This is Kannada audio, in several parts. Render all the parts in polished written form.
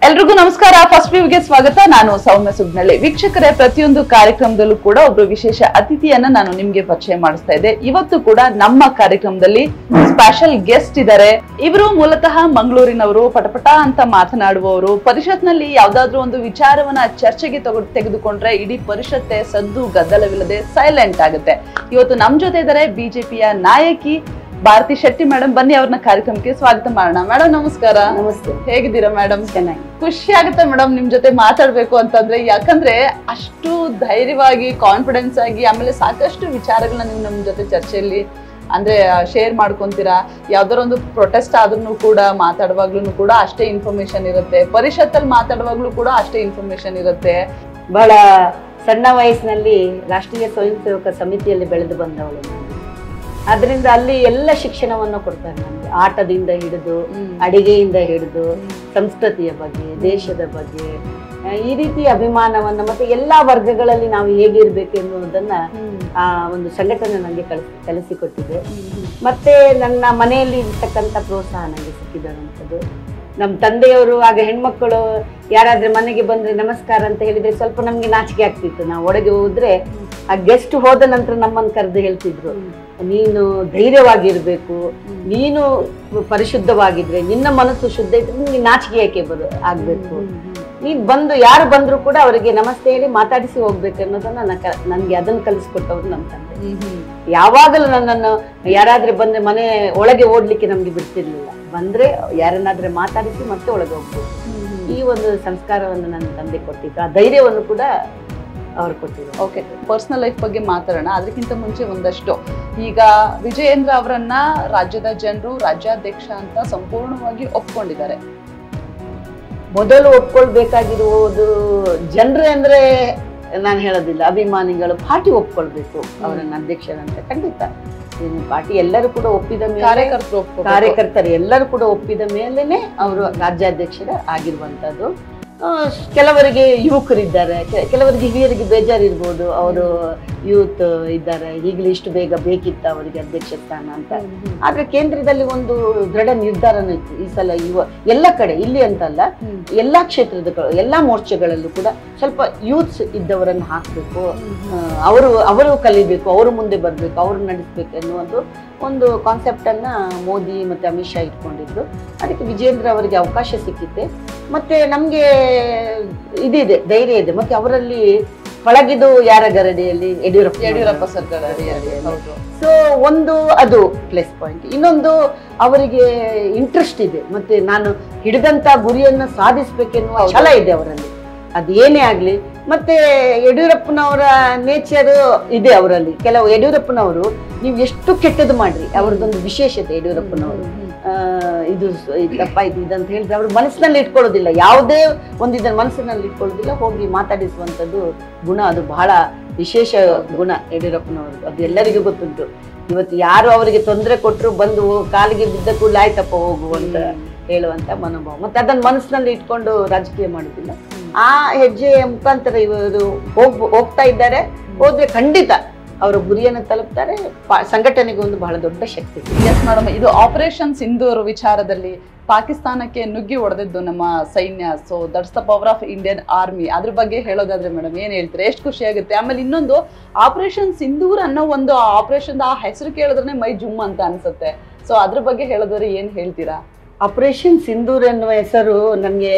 ಎಲ್ರಿಗೂ ನಮಸ್ಕಾರ. ಫಸ್ಟ್ ವ್ಯೂಗೆ ಸ್ವಾಗತ. ನಾನು ಸೌಮ್ಯ ಸುಗ್ನಳ್ಳಿ. ವೀಕ್ಷಕರೇ, ಪ್ರತಿಯೊಂದು ಕಾರ್ಯಕ್ರಮದಲ್ಲೂ ಕೂಡ ಒಬ್ರು ವಿಶೇಷ ಅತಿಥಿಯನ್ನ ನಾನು ನಿಮ್ಗೆ ಪರಿಚಯ ಮಾಡಿಸ್ತಾ ಇದ್ದೆ. ಇವತ್ತು ಕೂಡ ನಮ್ಮ ಕಾರ್ಯಕ್ರಮದಲ್ಲಿ ಸ್ಪೆಷಲ್ ಗೆಸ್ಟ್ ಇದ್ದಾರೆ. ಇವರು ಮೂಲತಃ ಮಂಗಳೂರಿನವರು, ಪಟಪಟ ಅಂತ ಮಾತನಾಡುವವರು. ಪರಿಷತ್ನಲ್ಲಿ ಯಾವ್ದಾದ್ರು ಒಂದು ವಿಚಾರವನ್ನ ಚರ್ಚೆಗೆ ತೆಗೆದುಕೊಂಡ್ರೆ ಇಡೀ ಪರಿಷತ್ತೆ ಸದ್ದು ಗದ್ದಲವಿಲ್ಲದೆ ಸೈಲೆಂಟ್ ಆಗುತ್ತೆ. ಇವತ್ತು ನಮ್ ಜೊತೆ ಇದ್ದಾರೆ ಬಿಜೆಪಿಯ ನಾಯಕಿ ಭಾರತಿ ಶೆಟ್ಟಿ ಮೇಡಮ್. ಬನ್ನಿ ಅವ್ರನ್ನ ಕಾರ್ಯಕ್ರಮಕ್ಕೆ ಸ್ವಾಗತ ಮಾಡೋಣ. ಮೇಡಮ್ ನಮಸ್ಕಾರ. ನಮಸ್ತೆ. ಹೇಗಿದ್ದೀರಾ ಮೇಡಮ್? ಚೆನ್ನಾಗಿ. ಖುಷಿ ಆಗುತ್ತೆ ಮೇಡಮ್ ನಿಮ್ ಜೊತೆ ಮಾತಾಡ್ಬೇಕು ಅಂತಂದ್ರೆ. ಯಾಕಂದ್ರೆ ಅಷ್ಟು ಧೈರ್ಯವಾಗಿ, ಕಾನ್ಫಿಡೆನ್ಸ್ ಆಗಿ, ಆಮೇಲೆ ಸಾಕಷ್ಟು ವಿಚಾರಗಳನ್ನ ನೀವು ನಮ್ ಜೊತೆ ಚರ್ಚೆಯಲ್ಲಿ ಅಂದ್ರೆ ಶೇರ್ ಮಾಡ್ಕೊಂತೀರಾ. ಯಾವ್ದಾರ ಒಂದು ಪ್ರೊಟೆಸ್ಟ್ ಆದ್ರೂ ಕೂಡ ಮಾತಾಡುವಾಗ್ಲೂ ಕೂಡ ಅಷ್ಟೇ ಇನ್ಫಾರ್ಮೇಶನ್ ಇರುತ್ತೆ. ಪರಿಷತ್ತಲ್ಲಿ ಮಾತಾಡುವಾಗ್ಲೂ ಕೂಡ ಅಷ್ಟೇ ಇನ್ಫಾರ್ಮೇಶನ್ ಇರುತ್ತೆ. ಬಹಳ ಸಣ್ಣ ವಯಸ್ಸಿನಲ್ಲಿ ರಾಷ್ಟ್ರೀಯ ಸ್ವಯಂ ಸೇವಕ ಸಮಿತಿಯಲ್ಲಿ ಬೆಳೆದು ಬಂದವಳು. ಅದರಿಂದ ಅಲ್ಲಿ ಎಲ್ಲ ಶಿಕ್ಷಣವನ್ನು ಕೊಡ್ತಾರೆ ನಮ್ಗೆ. ಆಟದಿಂದ ಹಿಡಿದು, ಅಡಿಗೆಯಿಂದ ಹಿಡಿದು, ಸಂಸ್ಕೃತಿಯ ಬಗ್ಗೆ, ದೇಶದ ಬಗ್ಗೆ, ಈ ರೀತಿ ಅಭಿಮಾನವನ್ನ ಮತ್ತೆ ಎಲ್ಲಾ ವರ್ಗಗಳಲ್ಲಿ ನಾವು ಹೇಗಿರ್ಬೇಕು ಎನ್ನುವುದನ್ನ ಆ ಒಂದು ಸಂಘಟನೆ ನನಗೆ ಕಲಿಸಿಕೊಟ್ಟಿದೆ. ಮತ್ತೆ ನನ್ನ ಮನೆಯಲ್ಲಿ ಇರ್ತಕ್ಕಂಥ ಪ್ರೋತ್ಸಾಹ ನನಗೆ ಸಿಕ್ಕಿದಂಥದ್ದು. ನಮ್ಮ ತಂದೆಯವರು ಆಗ ಹೆಣ್ಮಕ್ಕಳು ಯಾರಾದ್ರೂ ಮನೆಗೆ ಬಂದ್ರೆ ನಮಸ್ಕಾರ ಅಂತ ಹೇಳಿದ್ರೆ ಸ್ವಲ್ಪ ನಮ್ಗೆ ನಾಚಿಕೆ ಆಗ್ತಿತ್ತು. ನಾವು ಒಳಗೆ ಹೋದ್ರೆ ಆ ಗೆಸ್ಟ್ ಹೋದ ನಂತರ ನಮ್ಮನ್ನು ಕರೆದು ಹೇಳ್ತಿದ್ರು, ನೀನು ಧೈರ್ಯವಾಗಿರ್ಬೇಕು, ನೀನು ಪರಿಶುದ್ಧವಾಗಿದ್ರೆ, ನಿನ್ನ ಮನಸ್ಸು ಶುದ್ಧ ಇದ್ರೆ ನಿಮ್ಗೆ ನಾಚಿಕೆ ಯಾಕೆ ಆಗ್ಬೇಕು, ನೀನ್ ಬಂದು ಯಾರು ಬಂದ್ರು ಕೂಡ ಅವರಿಗೆ ನಮಸ್ತೆ ಹೇಳಿ ಮಾತಾಡಿಸಿ ಹೋಗ್ಬೇಕು ಅನ್ನೋದನ್ನ ನನ್ಗೆ ಅದನ್ನ ಕಲಿಸ್ಕೊಟ್ಟವ್ರು ನಮ್ಮ ತಂದೆ. ಯಾವಾಗಲೂ ನನ್ನನ್ನು ಯಾರಾದ್ರೂ ಬಂದ್ರೆ ಮನೆ ಒಳಗೆ ಓಡ್ಲಿಕ್ಕೆ ನಮ್ಗೆ ಬಿಡ್ತಿರ್ಲಿಲ್ಲ. ಬಂದ್ರೆ ಯಾರನ್ನಾದ್ರೆ ಮಾತಾಡಿಸಿ ಮತ್ತೆ ಒಳಗೆ ಹೋಗ್ಬೇಕು. ಈ ಒಂದು ಸಂಸ್ಕಾರವನ್ನು ನನ್ನ ತಂದೆ ಕೊಟ್ಟಿದ್ರು. ಆ ಧೈರ್ಯವನ್ನು ಕೂಡ ಅವ್ರು ಕೊಟ್ಟಿದ್ರು. ಓಕೆ, ಪರ್ಸನಲ್ ಲೈಫ್ ಬಗ್ಗೆ ಮಾತಾಡೋಣ. ಅದಕ್ಕಿಂತ ಮುಂಚೆ ಒಂದಷ್ಟು, ಈಗ ವಿಜಯೇಂದ್ರ ಅವರನ್ನ ರಾಜ್ಯದ ಜನರು ರಾಜ್ಯಾಧ್ಯಕ್ಷ ಅಂತ ಸಂಪೂರ್ಣವಾಗಿ ಒಪ್ಕೊಂಡಿದ್ದಾರೆ. ಮೊದಲು ಒಪ್ಕೊಳ್ಬೇಕಾಗಿರುವುದು ಜನರೇ ಅಂದ್ರೆ ನಾನು ಹೇಳೋದಿಲ್ಲ, ಅಭಿಮಾನಿಗಳು, ಪಾರ್ಟಿ ಒಪ್ಕೊಳ್ಬೇಕು ಅವರನ್ನ ಅಧ್ಯಕ್ಷರಂತ. ಖಂಡಿತ ಪಾರ್ಟಿ ಎಲ್ಲರೂ ಕೂಡ ಒಪ್ಪಿದ ಮೇಲೆ, ಕಾರ್ಯಕರ್ತರು ಎಲ್ಲರೂ ಕೂಡ ಒಪ್ಪಿದ ಮೇಲೇನೆ ಅವರು ರಾಜ್ಯಾಧ್ಯಕ್ಷರ ಆಗಿರುವಂತದ್ದು. ಕೆಲವರಿಗೆ ಯುವಕರಿದ್ದಾರೆ, ಕೆಲವರಿಗೆ ಹಿರಿಯರಿಗೆ ಬೇಜಾರಿರ್ಬೋದು, ಅವರು ಯೂತ್ ಇದ್ದಾರೆ, ಈಗಲೂ ಇಷ್ಟು ಬೇಗ ಬೇಕಿತ್ತ ಅವರಿಗೆ ಅಧ್ಯಕ್ಷ ಸ್ಥಾನ ಅಂತ. ಆದ್ರೆ ಕೇಂದ್ರದಲ್ಲಿ ಒಂದು ದೃಢ ನಿರ್ಧಾರನೂ ಇತ್ತು. ಈ ಸಲ ಎಲ್ಲ ಕಡೆ, ಇಲ್ಲಿ ಅಂತಲ್ಲ, ಎಲ್ಲಾ ಕ್ಷೇತ್ರದ ಎಲ್ಲಾ ಮೋರ್ಚಾಗಳಲ್ಲೂ ಕೂಡ ಸ್ವಲ್ಪ ಯೂತ್ಸ್ ಇದ್ದವರನ್ನು ಹಾಕ್ಬೇಕು, ಅವರು ಕಲಿಬೇಕು, ಅವರು ಮುಂದೆ ಬರ್ಬೇಕು, ಅವರು ನಡೆಸ್ಬೇಕು ಎನ್ನುವುದು ಒಂದು ಕಾನ್ಸೆಪ್ಟ್ ಅನ್ನ ಮೋದಿ ಮತ್ತೆ ಅಮಿತ್ ಶಾ ಇಟ್ಕೊಂಡಿದ್ರು. ಅದಕ್ಕೆ ವಿಜಯೇಂದ್ರ ಅವರಿಗೆ ಅವಕಾಶ ಸಿಕ್ಕಿದೆ. ಮತ್ತೆ ನಮ್ಗೆ ಇದಿದೆ, ಧೈರ್ಯ ಇದೆ. ಮತ್ತೆ ಅವರಲ್ಲಿ ಪಳಗಿದು ಯಾರ ಗರಡಿಯಲ್ಲಿ? ಯಡಿಯೂರಪ್ಪ ಸರ್ಕಾರ. ಸೊ ಒಂದು ಅದು ಪ್ಲಸ್ ಪಾಯಿಂಟ್. ಇನ್ನೊಂದು ಅವರಿಗೆ ಇಂಟ್ರೆಸ್ಟ್ ಇದೆ, ಮತ್ತೆ ನಾನು ಹಿಡಿದಂತ ಗುರಿಯನ್ನು ಸಾಧಿಸ್ಬೇಕೆನ್ನುವ ಛಲ ಇದೆ ಅವರಲ್ಲಿ. ಅದೇನೇ ಆಗ್ಲಿ. ಮತ್ತೆ ಯಡಿಯೂರಪ್ಪನವರ ನೇಚರ್ ಇದೆ ಅವರಲ್ಲಿ. ಕೆಲವು ಯಡಿಯೂರಪ್ಪನವರು ನೀವು ಎಷ್ಟು ಕೆಟ್ಟದ್ದು ಮಾಡ್ರಿ, ಅವ್ರದ್ದೊಂದು ವಿಶೇಷತೆ ಯಡಿಯೂರಪ್ಪನವರು, ಇದು ತಪ್ಪಾಯ್ತು ಇದಂತ ಹೇಳಿದ್ರೆ ಅವ್ರ ಮನಸ್ಸಿನಲ್ಲಿ ಇಟ್ಕೊಳ್ಳೋದಿಲ್ಲ. ಯಾವುದೇ ಒಂದು ಇದನ್ನ ಮನಸ್ಸಿನಲ್ಲಿ ಇಟ್ಕೊಳ್ಳೋದಿಲ್ಲ, ಹೋಗಿ ಮಾತಾಡಿಸುವಂಥದ್ದು ಗುಣ, ಅದು ಬಹಳ ವಿಶೇಷ ಗುಣ ಯಡಿಯೂರಪ್ಪನವ್ರದ್ದು. ಅದು ಎಲ್ಲರಿಗೂ ಗೊತ್ತುಂಟು. ಇವತ್ತು ಯಾರು ಅವರಿಗೆ ತೊಂದರೆ ಕೊಟ್ಟರು ಬಂದು ಕಾಲಿಗೆ ಬಿದ್ದ ಕೂಡಲೇ ಆಯ್ತಪ್ಪ ಹೋಗು ಅಂತ ಹೇಳುವಂತ ಮನೋಭಾವ. ಮತ್ತೆ ಅದನ್ನ ಮನಸ್ಸಿನಲ್ಲಿ ಇಟ್ಕೊಂಡು ರಾಜಕೀಯ ಮಾಡುದಿಲ್ಲ. ಆ ಹೆಜ್ಜೆಯ ಮುಖಾಂತರ ಇವರು ಹೋಗ್ತಾ ಇದ್ದಾರೆ. ಹೋದ್ರೆ ಖಂಡಿತ ಅವರ ಗುರಿಯನ್ನು ತಲುಪ್ತಾರೆ. ಸಂಘಟನೆಗೆ ಒಂದು ಬಹಳ ದೊಡ್ಡ ಶಕ್ತಿ. ಎಸ್ ಮೇಡಮ್, ಇದು ಆಪರೇಷನ್ ಸಿಂಧೂರ್ ವಿಚಾರದಲ್ಲಿ ಪಾಕಿಸ್ತಾನಕ್ಕೆ ನುಗ್ಗಿ ಹೊಡೆದಿದ್ದು ನಮ್ಮ ಸೈನ್ಯ. So that's the power of Indian army. ಅದ್ರ ಬಗ್ಗೆ ಹೇಳೋದಾದ್ರೆ ಮೇಡಮ್ ಏನ್ ಹೇಳ್ತಾರೆ? ಎಷ್ಟು ಖುಷಿ ಆಗುತ್ತೆ. ಆಮೇಲೆ ಇನ್ನೊಂದು, ಆಪರೇಷನ್ ಸಿಂಧೂರ್ ಅನ್ನೋ ಒಂದು ಆಪರೇಷನ್, ಆ ಹೆಸರು ಕೇಳಿದ್ರೆ ಮೈ ಜುಮ್ ಅಂತ ಅನ್ಸುತ್ತೆ. ಸೊ ಅದ್ರ ಬಗ್ಗೆ ಹೇಳೋದಾದ್ರೆ ಏನ್ ಹೇಳ್ತೀರಾ? ಆಪರೇಷನ್ ಸಿಂಧೂರ್ ಎನ್ನುವ ಹೆಸರು ನನ್ಗೆ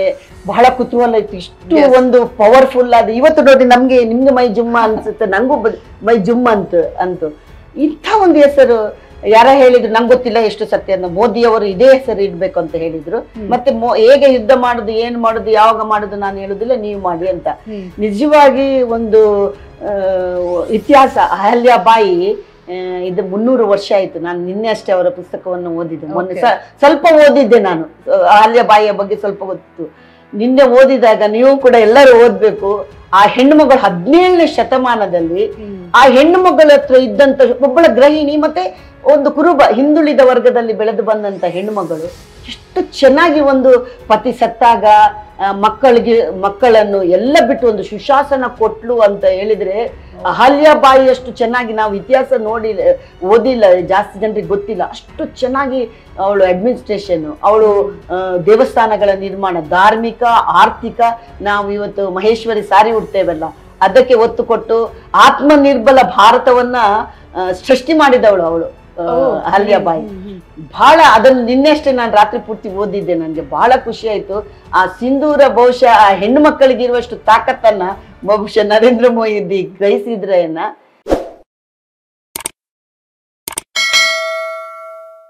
ಬಹಳ ಕುತೂಹಲ ಇತ್ತು. ಇಷ್ಟು ಒಂದು ಪವರ್ಫುಲ್ ಆದ, ಇವತ್ತು ನೋಡಿ ನಮ್ಗೆ ನಿಮ್ಗೆ ಮೈ ಜುಮ್ಮ ಅನ್ಸುತ್ತೆ, ನಂಗೂ ಮೈ ಜುಮ್ಮ ಅಂತು. ಇಂಥ ಒಂದು ಹೆಸರು ಯಾರ ಹೇಳಿದ್ರು ನಂಗೆ ಗೊತ್ತಿಲ್ಲ ಎಷ್ಟು ಸತ್ಯ ಅಂತ. ಮೋದಿ ಅವರು ಇದೇ ಹೆಸರು ಇಡ್ಬೇಕು ಅಂತ ಹೇಳಿದ್ರು. ಮತ್ತೆ ಹೇಗೆ ಯುದ್ಧ ಮಾಡುದು, ಏನ್ ಮಾಡುದು, ಯಾವಾಗ ಮಾಡುದು ನಾನು ಹೇಳುದಿಲ್ಲ, ನೀವು ಮಾಡಿ ಅಂತ. ನಿಜವಾಗಿ ಒಂದು ಇತಿಹಾಸ. ಅಹಲ್ಯಾಬಾಯಿ ಇದು 300 ವರ್ಷ ಆಯ್ತು. ನಾನು ನಿನ್ನೆ ಅಷ್ಟೇ ಅವರ ಪುಸ್ತಕವನ್ನು ಓದಿದ್ದೆ. ಮೊನ್ನೆ ಸ್ವಲ್ಪ ಓದಿದ್ದೆ ನಾನು, ಅಹಲ್ಯಾಬಾಯಿಯ ಬಗ್ಗೆ ಸ್ವಲ್ಪ ಗೊತ್ತು. ನಿನ್ನೆ ಓದಿದಾಗ ನೀವು ಕೂಡ ಎಲ್ಲರೂ ಓದ್ಬೇಕು. ಆ ಹೆಣ್ಣು ಮಗಳು 17ನೇ ಶತಮಾನದಲ್ಲಿ ಆ ಹೆಣ್ಣು ಮಗಳ ಹತ್ರ ಇದ್ದಂತ ಒಬ್ಬಳ ಗೃಹಿಣಿ, ಮತ್ತೆ ಒಂದು ಕುರುಬ ಹಿಂದುಳಿದ ವರ್ಗದಲ್ಲಿ ಬೆಳೆದು ಬಂದಂತ ಹೆಣ್ಣು ಮಗಳು ಎಷ್ಟು ಚೆನ್ನಾಗಿ ಒಂದು ಪತಿ ಸತ್ತಾಗ ಮಕ್ಕಳನ್ನು ಎಲ್ಲ ಬಿಟ್ಟು ಒಂದು ಸುಶಾಸನ ಕೊಟ್ಲು ಅಂತ ಹೇಳಿದ್ರೆ, ಅಹಲ್ಯಾಬಾಯಿ ಅಷ್ಟು ಚೆನ್ನಾಗಿ ನಾವು ಇತಿಹಾಸ ಓದಿಲ್ಲ, ಜಾಸ್ತಿ ಜನರಿಗೆ ಗೊತ್ತಿಲ್ಲ. ಅಷ್ಟು ಚೆನ್ನಾಗಿ ಅವಳು ಅಡ್ಮಿನಿಸ್ಟ್ರೇಷನ್, ಅವಳು ದೇವಸ್ಥಾನಗಳ ನಿರ್ಮಾಣ, ಧಾರ್ಮಿಕ, ಆರ್ಥಿಕ, ನಾವು ಇವತ್ತು ಮಹೇಶ್ವರಿ ಸಾರಿ ಉಡ್ತೇವಲ್ಲ ಅದಕ್ಕೆ ಒತ್ತು ಕೊಟ್ಟು ಆತ್ಮನಿರ್ಭರ ಭಾರತವನ್ನ ಸೃಷ್ಟಿ ಮಾಡಿದವಳು ಅವಳು ಅಹಲ್ಯಾಬಾಯಿ. ಬಹಳ ಅದನ್ನು ನಿನ್ನೆಷ್ಟೇ ನಾನು ರಾತ್ರಿ ಪೂರ್ತಿ ಓದಿದ್ದೆ, ನನಗೆ ಬಹಳ ಖುಷಿ ಆಯ್ತು. ಆ ಸಿಂಧೂರ ಬಹುಶಃ ಆ ಹೆಣ್ಣು ಮಕ್ಕಳಿಗಿರುವಷ್ಟು ತಾಕತ್ತನ್ನ ಬಹುಶಃ ನರೇಂದ್ರ ಮೋದಿ ಗ್ರಹಿಸಿದ್ರೇನ